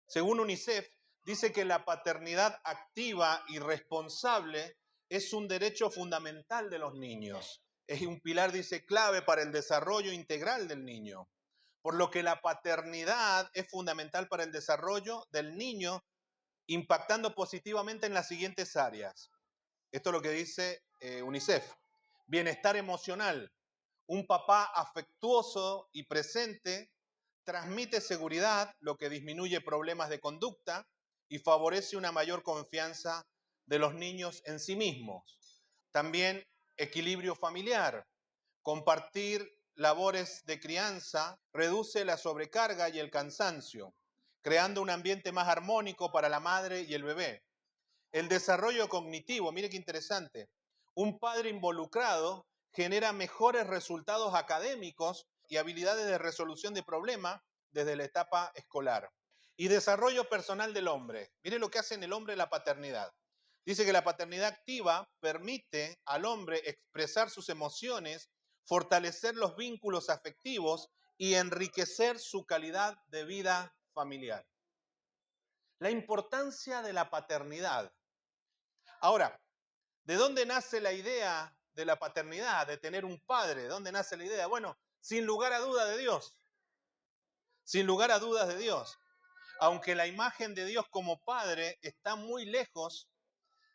Según UNICEF, dice que la paternidad activa y responsable es un derecho fundamental de los niños. Es un pilar, dice, clave para el desarrollo integral del niño. Por lo que la paternidad es fundamental para el desarrollo del niño, impactando positivamente en las siguientes áreas. Esto es lo que dice UNICEF. Bienestar emocional. Un papá afectuoso y presente transmite seguridad, lo que disminuye problemas de conducta y favorece una mayor confianza de los niños en sí mismos. También equilibrio familiar. Compartir labores de crianza reduce la sobrecarga y el cansancio, creando un ambiente más armónico para la madre y el bebé. El desarrollo cognitivo, mire qué interesante. Un padre involucrado genera mejores resultados académicos y habilidades de resolución de problemas desde la etapa escolar. Y desarrollo personal del hombre. Mire lo que hace en el hombre la paternidad. Dice que la paternidad activa permite al hombre expresar sus emociones, fortalecer los vínculos afectivos y enriquecer su calidad de vida familiar. La importancia de la paternidad. Ahora, ¿de dónde nace la idea de la paternidad, de tener un padre? ¿De dónde nace la idea? Bueno, sin lugar a duda de Dios. Sin lugar a dudas de Dios. Aunque la imagen de Dios como padre está muy lejos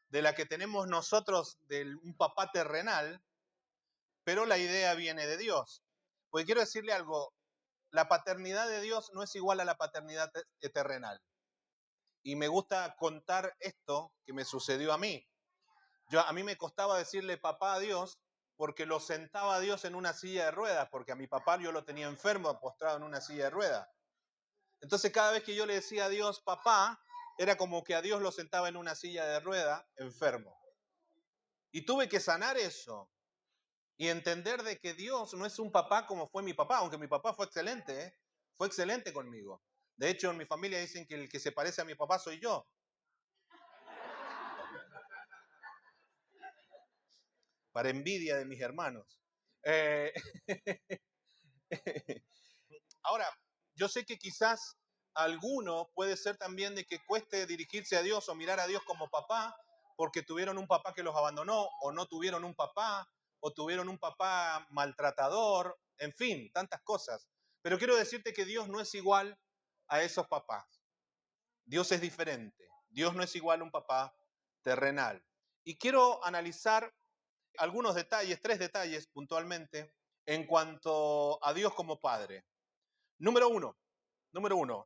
de la que tenemos nosotros de un papá terrenal, pero la idea viene de Dios. Porque quiero decirle algo, la paternidad de Dios no es igual a la paternidad terrenal. Y me gusta contar esto que me sucedió a mí. A mí me costaba decirle papá a Dios porque lo sentaba a Dios en una silla de ruedas, porque a mi papá yo lo tenía enfermo, postrado en una silla de ruedas. Entonces cada vez que yo le decía a Dios papá, era como que a Dios lo sentaba en una silla de ruedas enfermo. Y tuve que sanar eso y entender de que Dios no es un papá como fue mi papá, aunque mi papá fue excelente, fue excelente conmigo. De hecho, en mi familia dicen que el que se parece a mi papá soy yo. Para envidia de mis hermanos. Ahora, yo sé que quizás a alguno puede ser también de que cueste dirigirse a Dios o mirar a Dios como papá, porque tuvieron un papá que los abandonó, o no tuvieron un papá, o tuvieron un papá maltratador, en fin, tantas cosas. Pero quiero decirte que Dios no es igual a esos papás. Dios es diferente. Dios no es igual a un papá terrenal. Y quiero analizar algunos detalles, 3 detalles puntualmente, en cuanto a Dios como Padre. Número uno,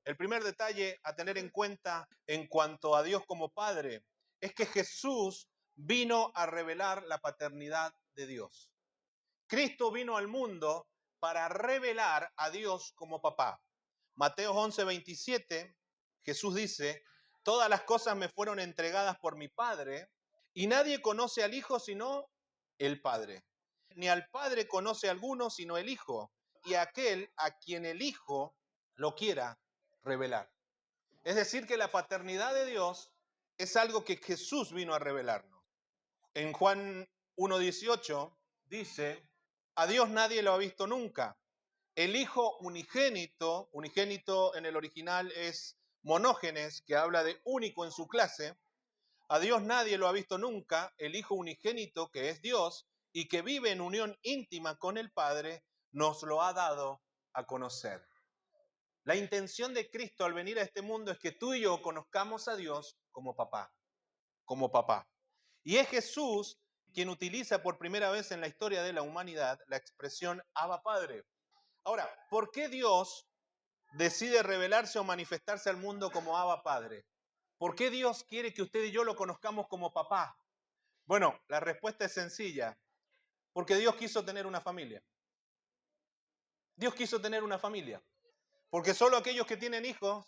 el primer detalle a tener en cuenta en cuanto a Dios como Padre es que Jesús vino a revelar la paternidad de Dios. Cristo vino al mundo para revelar a Dios como papá. Mateo 11:27, Jesús dice, todas las cosas me fueron entregadas por mi Padre y nadie conoce al Hijo sino el Padre. Ni al Padre conoce a alguno sino el Hijo y aquel a quien el Hijo lo quiera revelar. Es decir, que la paternidad de Dios es algo que Jesús vino a revelarnos. En Juan 1:18 dice, a Dios nadie lo ha visto nunca. El Hijo unigénito, unigénito en el original es monógenes, que habla de único en su clase. A Dios nadie lo ha visto nunca. El Hijo unigénito, que es Dios y que vive en unión íntima con el Padre, nos lo ha dado a conocer. La intención de Cristo al venir a este mundo es que tú y yo conozcamos a Dios como papá, como papá. Y es Jesús quien utiliza por primera vez en la historia de la humanidad la expresión Abba Padre. Ahora, ¿por qué Dios decide revelarse o manifestarse al mundo como Abba Padre? ¿Por qué Dios quiere que usted y yo lo conozcamos como papá? Bueno, la respuesta es sencilla. Porque Dios quiso tener una familia. Dios quiso tener una familia. Porque solo aquellos que tienen hijos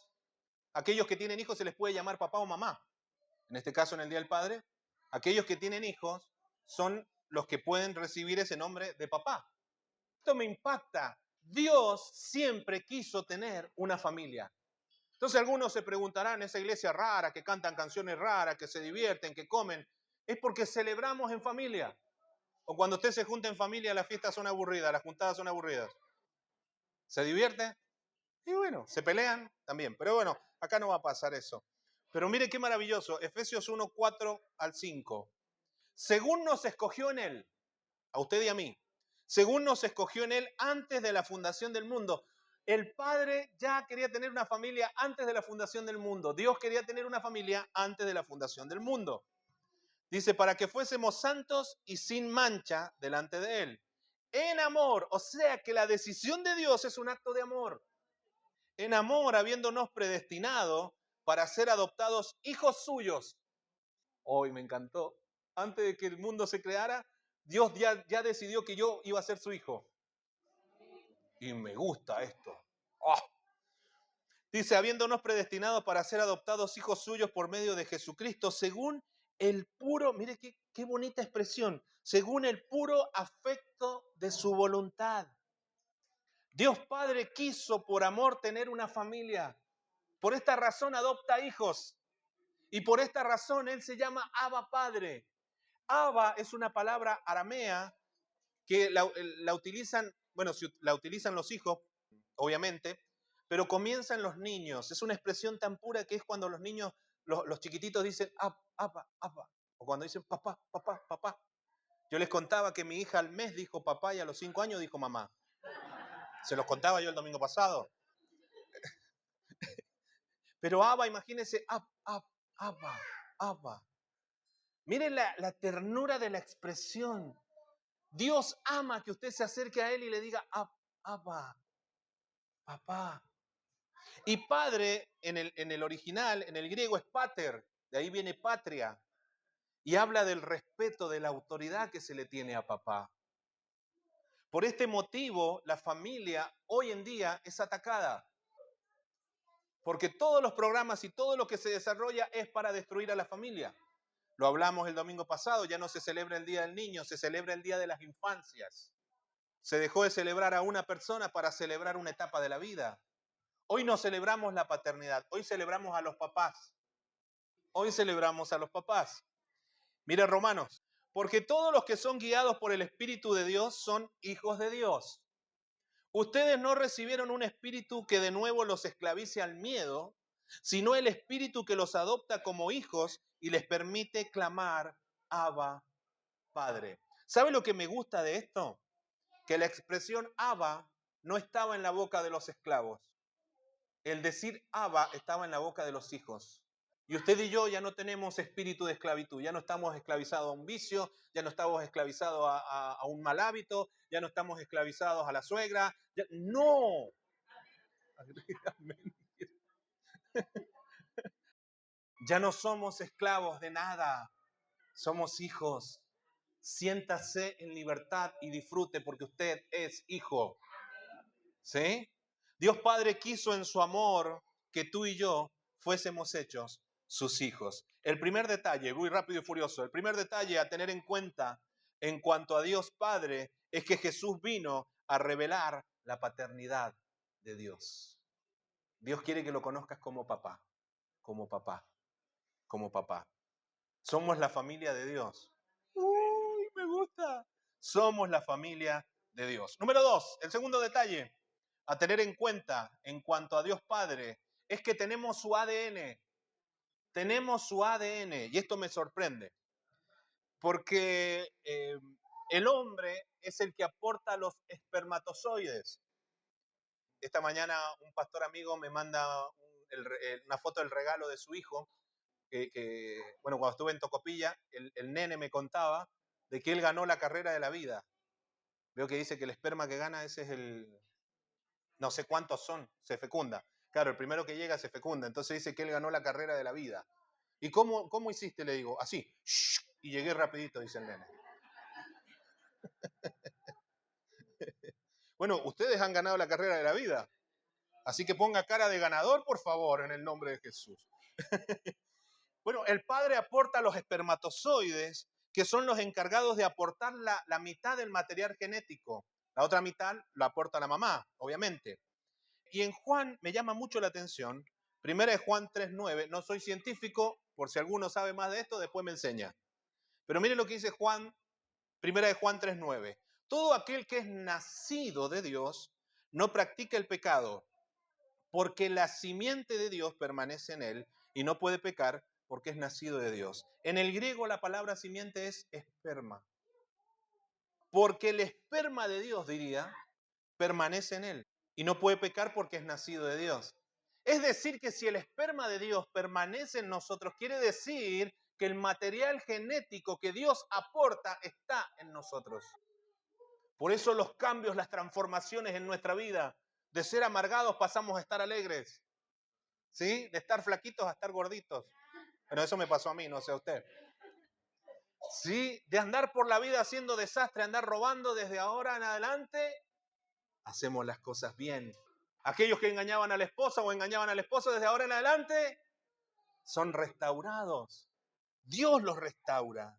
se les puede llamar papá o mamá. En este caso, en el Día del Padre, aquellos que tienen hijos son los que pueden recibir ese nombre de papá. Esto me impacta. Dios siempre quiso tener una familia. Entonces algunos se preguntarán, esa iglesia rara, que cantan canciones raras, que se divierten, que comen, es porque celebramos en familia. O cuando usted se junta en familia, las fiestas son aburridas, las juntadas son aburridas. ¿Se divierte? Y bueno, se pelean también. Pero bueno, acá no va a pasar eso. Pero mire qué maravilloso. Efesios 1, 4 al 5. Según nos escogió en Él, a usted y a mí, según nos escogió en Él antes de la fundación del mundo. El Padre ya quería tener una familia antes de la fundación del mundo. Dios quería tener una familia antes de la fundación del mundo. Dice, para que fuésemos santos y sin mancha delante de Él. En amor, o sea que la decisión de Dios es un acto de amor. En amor, habiéndonos predestinado para ser adoptados hijos suyos. Hoy me encantó. Antes de que el mundo se creara, Dios ya decidió que yo iba a ser su hijo. Y me gusta esto. ¡Oh! Dice, habiéndonos predestinados para ser adoptados hijos suyos por medio de Jesucristo, según el puro, mire qué bonita expresión, según el puro afecto de su voluntad. Dios Padre quiso por amor tener una familia. Por esta razón adopta hijos. Y por esta razón Él se llama Abba Padre. Abba es una palabra aramea que la utilizan, bueno, la utilizan los hijos, obviamente, pero comienzan los niños. Es una expresión tan pura que es cuando los niños, los chiquititos dicen, Abba, Abba. O cuando dicen, papá, papá, papá. Yo les contaba que mi hija al mes dijo papá y a los 5 años dijo mamá. Se los contaba yo el domingo pasado. Pero Abba, imagínense, Abba, Abba. Miren la ternura de la expresión. Dios ama que usted se acerque a Él y le diga, Abba, papá. Y padre, en el original, en el griego es pater, de ahí viene patria. Y habla del respeto, de la autoridad que se le tiene a papá. Por este motivo, la familia hoy en día es atacada. Porque todos los programas y todo lo que se desarrolla es para destruir a la familia. Lo hablamos el domingo pasado, ya no se celebra el Día del Niño, se celebra el Día de las Infancias. Se dejó de celebrar a una persona para celebrar una etapa de la vida. Hoy no celebramos la paternidad, hoy celebramos a los papás. Hoy celebramos a los papás. Mira Romanos, porque todos los que son guiados por el Espíritu de Dios son hijos de Dios. Ustedes no recibieron un espíritu que de nuevo los esclavice al miedo, sino el espíritu que los adopta como hijos y les permite clamar, Abba, Padre. ¿Sabe lo que me gusta de esto? Que la expresión Abba no estaba en la boca de los esclavos. El decir Abba estaba en la boca de los hijos. Y usted y yo ya no tenemos espíritu de esclavitud, ya no estamos esclavizados a un vicio, ya no estamos esclavizados a un mal hábito, ya no estamos esclavizados a la suegra. No. Ya no somos esclavos de nada, somos hijos. Siéntase en libertad y disfrute porque usted es hijo. ¿Sí? Dios Padre quiso en su amor que tú y yo fuésemos hechos sus hijos. El primer detalle, muy rápido y furioso, el primer detalle a tener en cuenta en cuanto a Dios Padre es que Jesús vino a revelar la paternidad de Dios. Dios quiere que lo conozcas como papá, como papá, como papá. Somos la familia de Dios. ¡Uy, me gusta! Somos la familia de Dios. Número 2, el segundo detalle a tener en cuenta en cuanto a Dios Padre es que tenemos su ADN. Tenemos su ADN y esto me sorprende porque el hombre es el que aporta los espermatozoides. Esta mañana un pastor amigo me manda una foto del regalo de su hijo bueno, cuando estuve en Tocopilla, el nene me contaba de que él ganó la carrera de la vida. Veo que dice que el esperma que gana, ese es no sé cuántos son, se fecunda. Claro, el primero que llega se fecunda. Entonces dice que él ganó la carrera de la vida. ¿Y cómo hiciste? Le digo, así. Y llegué rapidito, dice el nene. Bueno, ustedes han ganado la carrera de la vida. Así que ponga cara de ganador, por favor, en el nombre de Jesús. Bueno, el padre aporta los espermatozoides, que son los encargados de aportar la mitad del material genético. La otra mitad la aporta la mamá, obviamente. Y en Juan me llama mucho la atención, primera de Juan 3:9, no soy científico, por si alguno sabe más de esto, después me enseña. Pero miren lo que dice Juan, Primera de Juan 3:9. Todo aquel que es nacido de Dios no practica el pecado, porque la simiente de Dios permanece en él y no puede pecar porque es nacido de Dios. En el griego la palabra simiente es esperma, porque el esperma de Dios, diría, permanece en él y no puede pecar porque es nacido de Dios. Es decir, que si el esperma de Dios permanece en nosotros, quiere decir que el material genético que Dios aporta está en nosotros. Por eso los cambios, las transformaciones en nuestra vida, de ser amargados pasamos a estar alegres, ¿sí? De estar flaquitos a estar gorditos. Pero eso me pasó a mí, no sé a usted. Sí, de andar por la vida haciendo desastre, andar robando, desde ahora en adelante, hacemos las cosas bien. Aquellos que engañaban a la esposa o engañaban al esposo, desde ahora en adelante, son restaurados. Dios los restaura.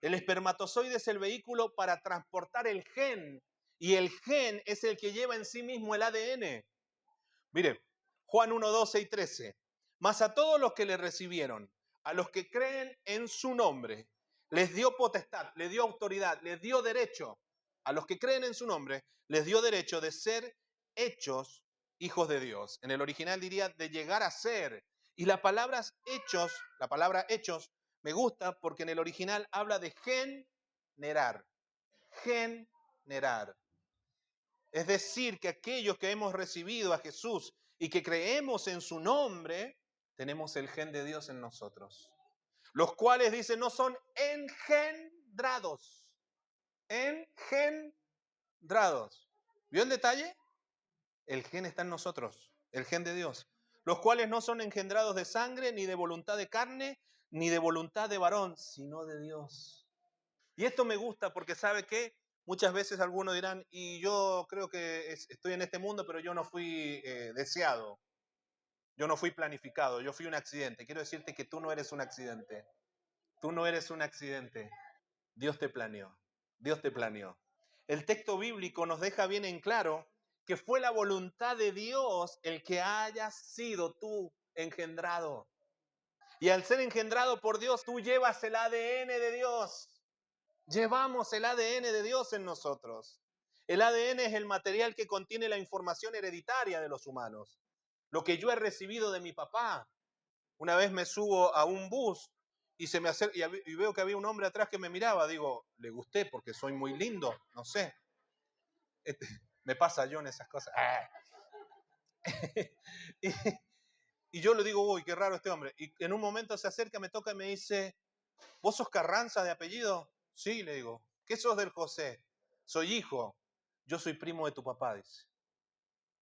El espermatozoide es el vehículo para transportar el gen, y el gen es el que lleva en sí mismo el ADN. Mire, Juan 1, 12 y 13. Mas a todos los que le recibieron, a los que creen en su nombre, les dio potestad, les dio autoridad, les dio derecho. A los que creen en su nombre, les dio derecho de ser hechos hijos de Dios. En el original diría de llegar a ser. Y la palabra hechos, me gusta porque en el original habla de generar. Generar. Es decir, que aquellos que hemos recibido a Jesús y que creemos en su nombre, tenemos el gen de Dios en nosotros. Los cuales, dice, no son engendrados. Engendrados. ¿Vio el detalle? El gen está en nosotros, el gen de Dios. Los cuales no son engendrados de sangre, ni de voluntad de carne, ni de voluntad de varón, sino de Dios. Y esto me gusta porque ¿sabe qué? Muchas veces algunos dirán, y yo creo que estoy en este mundo, pero yo no fui deseado, yo no fui planificado, yo fui un accidente. Quiero decirte que tú no eres un accidente, tú no eres un accidente. Dios te planeó, Dios te planeó. El texto bíblico nos deja bien en claro que fue la voluntad de Dios el que hayas sido tú engendrado. Y al ser engendrado por Dios, tú llevas el ADN de Dios. Llevamos el ADN de Dios en nosotros. El ADN es el material que contiene la información hereditaria de los humanos. Lo que yo he recibido de mi papá. Una vez me subo a un bus y se me acerca y veo que había un hombre atrás que me miraba. Digo, le gusté porque soy muy lindo, no sé. Me pasa yo en esas cosas. y, y yo le digo, uy, qué raro este hombre. Y en un momento se acerca, me toca y me dice, ¿vos sos Carranza de apellido? Sí, le digo. ¿Qué sos del José? Soy hijo. Yo soy primo de tu papá, dice.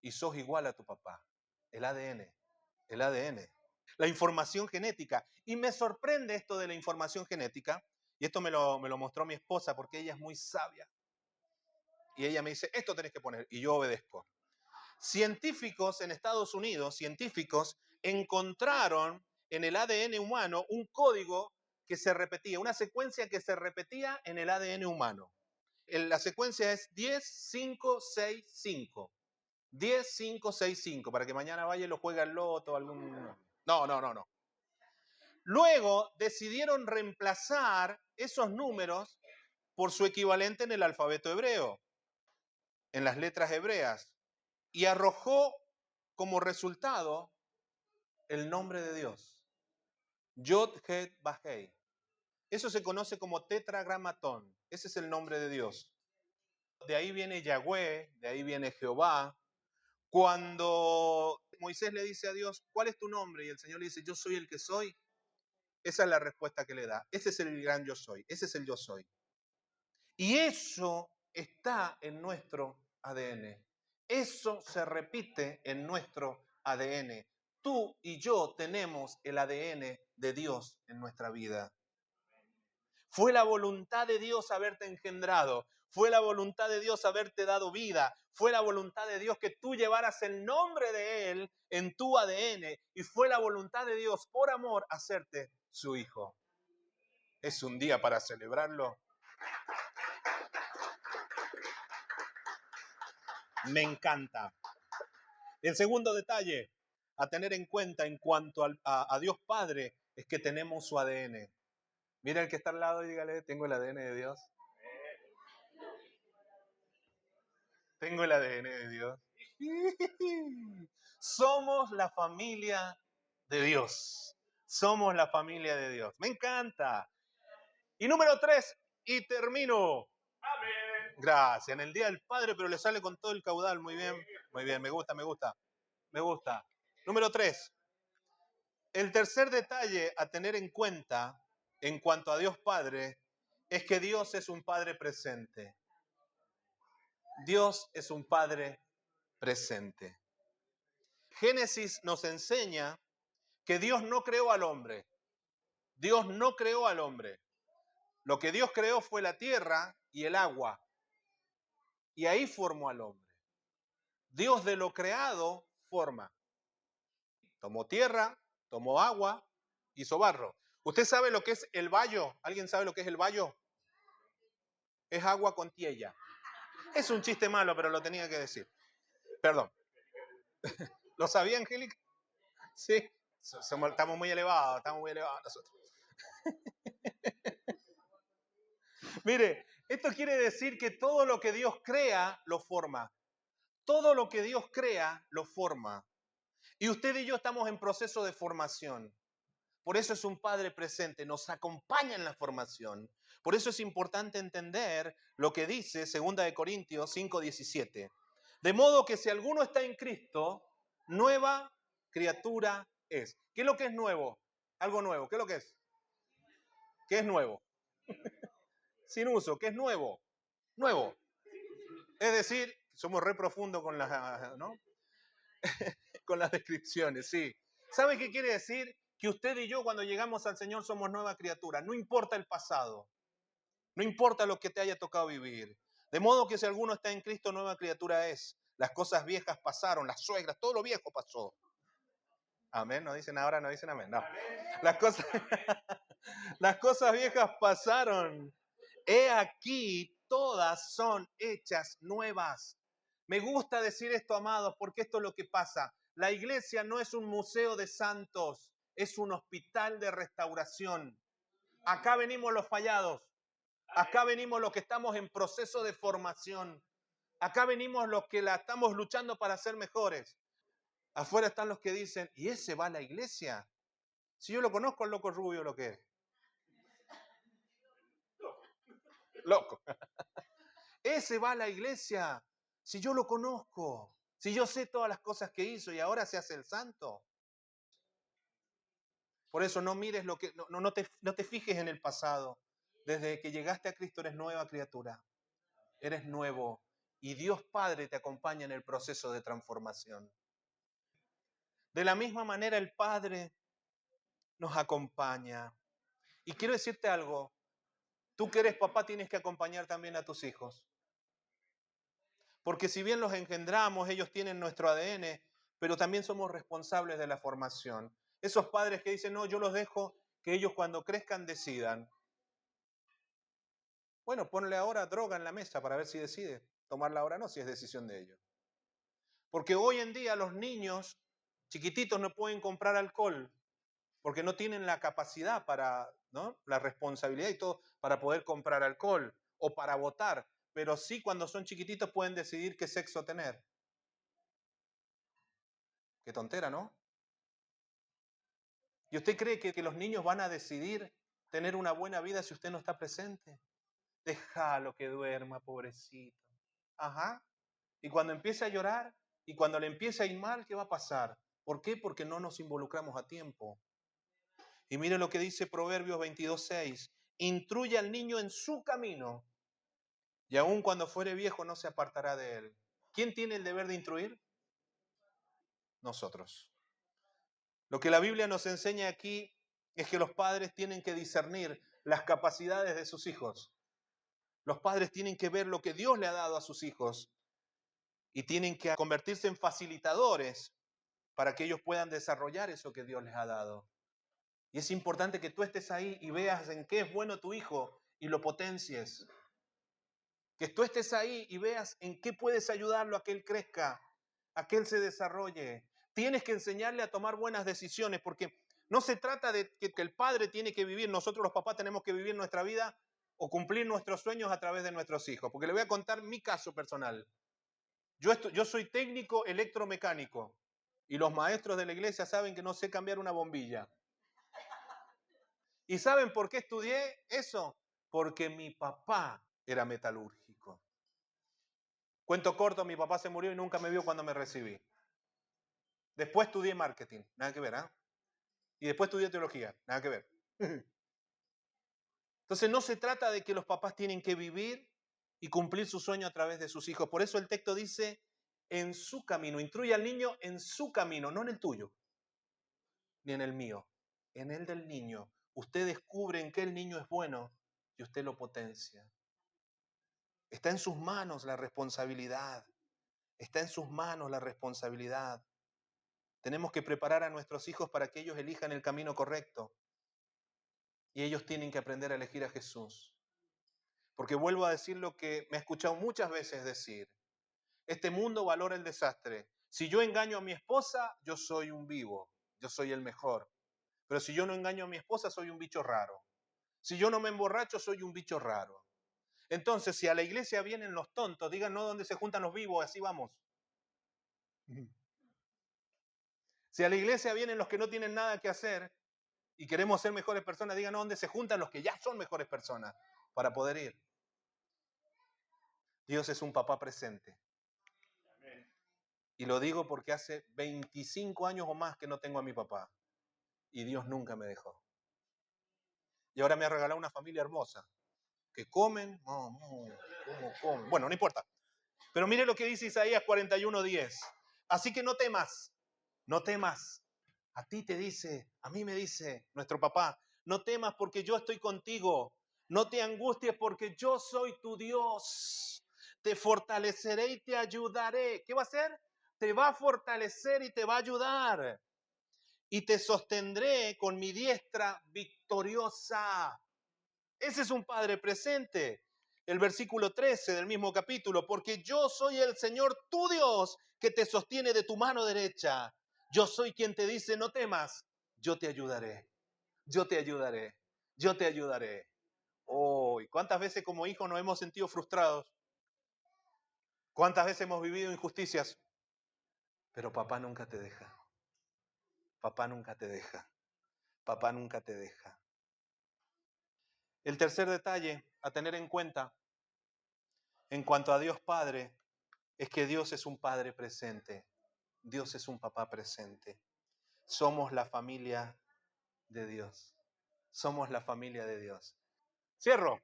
Y sos igual a tu papá. El ADN. El ADN. La información genética. Y me sorprende esto de la información genética. Y esto me lo mostró mi esposa porque ella es muy sabia. Y ella me dice, esto tenés que poner. Y yo obedezco. Científicos en Estados Unidos, encontraron en el ADN humano un código que se repetía, una secuencia que se repetía en el ADN humano. La secuencia es 10-5-6-5. 10-5-6-5, para que mañana vaya y lo juegue al loto. No. Luego decidieron reemplazar esos números por su equivalente en el alfabeto hebreo, en las letras hebreas, y arrojó como resultado el nombre de Dios. Yod Het Vahei. Eso se conoce como tetragramatón. Ese es el nombre de Dios. De ahí viene Yahweh, de ahí viene Jehová. Cuando Moisés le dice a Dios, ¿cuál es tu nombre? Y el Señor le dice, yo soy el que soy. Esa es la respuesta que le da. Ese es el gran yo soy. Ese es el yo soy. Y eso está en nuestro ADN. Eso se repite en nuestro ADN. Tú y yo tenemos el ADN de Dios en nuestra vida. Fue la voluntad de Dios haberte engendrado. Fue la voluntad de Dios haberte dado vida. Fue la voluntad de Dios que tú llevaras el nombre de Él en tu ADN. Y fue la voluntad de Dios, por amor, hacerte su hijo. Es un día para celebrarlo. Me encanta. El segundo detalle a tener en cuenta en cuanto a Dios Padre es que tenemos su ADN. Mira el que está al lado y dígale, tengo el ADN de Dios. Tengo el ADN de Dios. Somos la familia de Dios. Somos la familia de Dios. Me encanta. Y número 3, y termino. Amén. Gracias. En el Día del Padre, pero le sale con todo el caudal. Muy bien. Muy bien. Me gusta, me gusta. Me gusta. Número 3. El tercer detalle a tener en cuenta en cuanto a Dios Padre es que Dios es un Padre presente. Dios es un Padre presente. Génesis nos enseña que Dios no creó al hombre. Dios no creó al hombre. Lo que Dios creó fue la tierra y el agua. Y ahí formó al hombre. Dios de lo creado forma. Tomó tierra, tomó agua, hizo barro. ¿Usted sabe lo que es el vallo? ¿Alguien sabe lo que es el vallo? Es agua con tierra. Es un chiste malo, pero lo tenía que decir. Perdón. ¿Lo sabía, Angélica? Sí. Estamos muy elevados nosotros. Mire, esto quiere decir que todo lo que Dios crea, lo forma. Todo lo que Dios crea, lo forma. Y usted y yo estamos en proceso de formación. Por eso es un Padre presente, nos acompaña en la formación. Por eso es importante entender lo que dice 2 de Corintios 5:17. De modo que si alguno está en Cristo, nueva criatura es. ¿Qué es lo que es nuevo? Algo nuevo. ¿Qué es lo que es? ¿Qué es nuevo? Sin uso. ¿Qué es nuevo? Nuevo. Es decir, somos re profundos con las, ¿no? Con las descripciones, sí. ¿Sabe qué quiere decir? Que usted y yo cuando llegamos al Señor somos nueva criatura. No importa el pasado. No importa lo que te haya tocado vivir. De modo que si alguno está en Cristo, nueva criatura es. Las cosas viejas pasaron, las suegras, todo lo viejo pasó. Amén, no dicen ahora, no dicen amén. No. Las cosas, las cosas viejas pasaron. He aquí, todas son hechas nuevas. Me gusta decir esto, amados, porque esto es lo que pasa. La iglesia no es un museo de santos, es un hospital de restauración. Acá venimos los fallados. Acá venimos los que estamos en proceso de formación. Acá venimos los que la estamos luchando para ser mejores. Afuera están los que dicen, ¿y ese va a la iglesia? Si yo lo conozco, el loco rubio lo que es. Loco. Ese va a la iglesia. Si yo lo conozco. Si yo sé todas las cosas que hizo y ahora se hace el santo. Por eso no mires lo que, no te fijes en el pasado. Desde que llegaste a Cristo eres nueva criatura. Eres nuevo. Y Dios Padre te acompaña en el proceso de transformación. De la misma manera el Padre nos acompaña. Y quiero decirte algo, tú que eres papá tienes que acompañar también a tus hijos. Porque si bien los engendramos, ellos tienen nuestro ADN, pero también somos responsables de la formación. Esos padres que dicen, no, yo los dejo, que ellos cuando crezcan decidan. Bueno, ponle ahora droga en la mesa para ver si decide. Tomarla ahora no, si es decisión de ellos. Porque hoy en día los niños chiquititos no pueden comprar alcohol porque no tienen la capacidad para, ¿no? La responsabilidad y todo para poder comprar alcohol o para votar, pero sí cuando son chiquititos pueden decidir qué sexo tener. Qué tontera, ¿no? ¿Y usted cree que los niños van a decidir tener una buena vida si usted no está presente? Déjalo que duerma, pobrecito. Ajá. Y cuando empiece a llorar y cuando le empiece a ir mal, ¿qué va a pasar? ¿Por qué? Porque no nos involucramos a tiempo. Y mire lo que dice Proverbios 22:6. Instruye al niño en su camino y aun cuando fuere viejo no se apartará de él. ¿Quién tiene el deber de instruir? Nosotros. Lo que la Biblia nos enseña aquí es que los padres tienen que discernir las capacidades de sus hijos. Los padres tienen que ver lo que Dios le ha dado a sus hijos y tienen que convertirse en facilitadores para que ellos puedan desarrollar eso que Dios les ha dado. Y es importante que tú estés ahí y veas en qué es bueno tu hijo y lo potencies. Que tú estés ahí y veas en qué puedes ayudarlo a que él crezca, a que él se desarrolle. Tienes que enseñarle a tomar buenas decisiones porque no se trata de que el padre tiene que vivir, nosotros los papás tenemos que vivir nuestra vida o cumplir nuestros sueños a través de nuestros hijos. Porque le voy a contar mi caso personal. Yo soy técnico electromecánico y los maestros de la iglesia saben que no sé cambiar una bombilla. ¿Y saben por qué estudié eso? Porque mi papá era metalúrgico. Cuento corto, mi papá se murió y nunca me vio cuando me recibí. Después estudié marketing, nada que ver, ¿ah? Y después estudié teología, nada que ver. Entonces no se trata de que los papás tienen que vivir y cumplir su sueño a través de sus hijos. Por eso el texto dice, en su camino, instruye al niño en su camino, no en el tuyo, ni en el mío, en el del niño. Usted descubre en qué el niño es bueno y usted lo potencia. Está en sus manos la responsabilidad. Está en sus manos la responsabilidad. Tenemos que preparar a nuestros hijos para que ellos elijan el camino correcto. Y ellos tienen que aprender a elegir a Jesús. Porque vuelvo a decir lo que me he escuchado muchas veces decir. Este mundo valora el desastre. Si yo engaño a mi esposa, yo soy un vivo. Yo soy el mejor. Pero si yo no engaño a mi esposa, soy un bicho raro. Si yo no me emborracho, soy un bicho raro. Entonces, si a la iglesia vienen los tontos, digan, no, ¿dónde se juntan los vivos? Así vamos. Si a la iglesia vienen los que no tienen nada que hacer y queremos ser mejores personas, digan, no, ¿dónde se juntan los que ya son mejores personas para poder ir? Dios es un papá presente. Y lo digo porque hace 25 años o más que no tengo a mi papá. Y Dios nunca me dejó. Y ahora me ha regalado una familia hermosa. Que comen, ¿cómo comen? Bueno, no importa. Pero mire lo que dice Isaías 41:10. Así que no temas, no temas. A ti te dice, a mí me dice nuestro papá, no temas porque yo estoy contigo. No te angusties porque yo soy tu Dios. Te fortaleceré y te ayudaré. ¿Qué va a hacer? Te va a fortalecer y te va a ayudar. Y te sostendré con mi diestra victoriosa. Ese es un Padre presente. El versículo 13 del mismo capítulo, porque yo soy el Señor tu Dios que te sostiene de tu mano derecha. Yo soy quien te dice, no temas, yo te ayudaré, yo te ayudaré, yo te ayudaré. Oh, ¿y cuántas veces como hijos nos hemos sentido frustrados? ¿Cuántas veces hemos vivido injusticias? Pero papá nunca te deja. Papá nunca te deja. Papá nunca te deja. El tercer detalle a tener en cuenta en cuanto a Dios Padre es que Dios es un Padre presente. Dios es un papá presente. Somos la familia de Dios. Somos la familia de Dios. Cierro.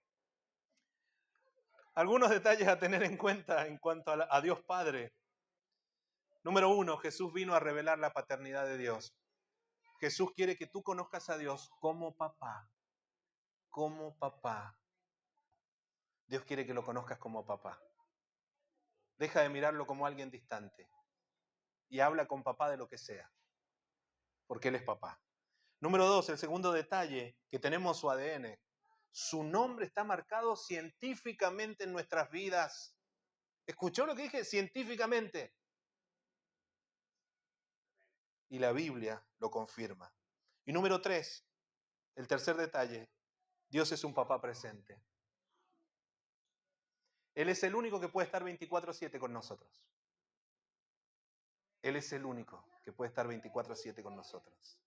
Algunos detalles a tener en cuenta en cuanto a Dios Padre. Número 1, Jesús vino a revelar la paternidad de Dios. Jesús quiere que tú conozcas a Dios como papá. Como papá. Dios quiere que lo conozcas como papá. Deja de mirarlo como alguien distante. Y habla con papá de lo que sea. Porque Él es papá. Número 2, el segundo detalle, que tenemos su ADN. Su nombre está marcado científicamente en nuestras vidas. ¿Escuchó lo que dije? Científicamente. Y la Biblia lo confirma. Y número 3, el tercer detalle, Dios es un papá presente. Él es el único que puede estar 24/7 con nosotros. Él es el único que puede estar 24/7 con nosotros.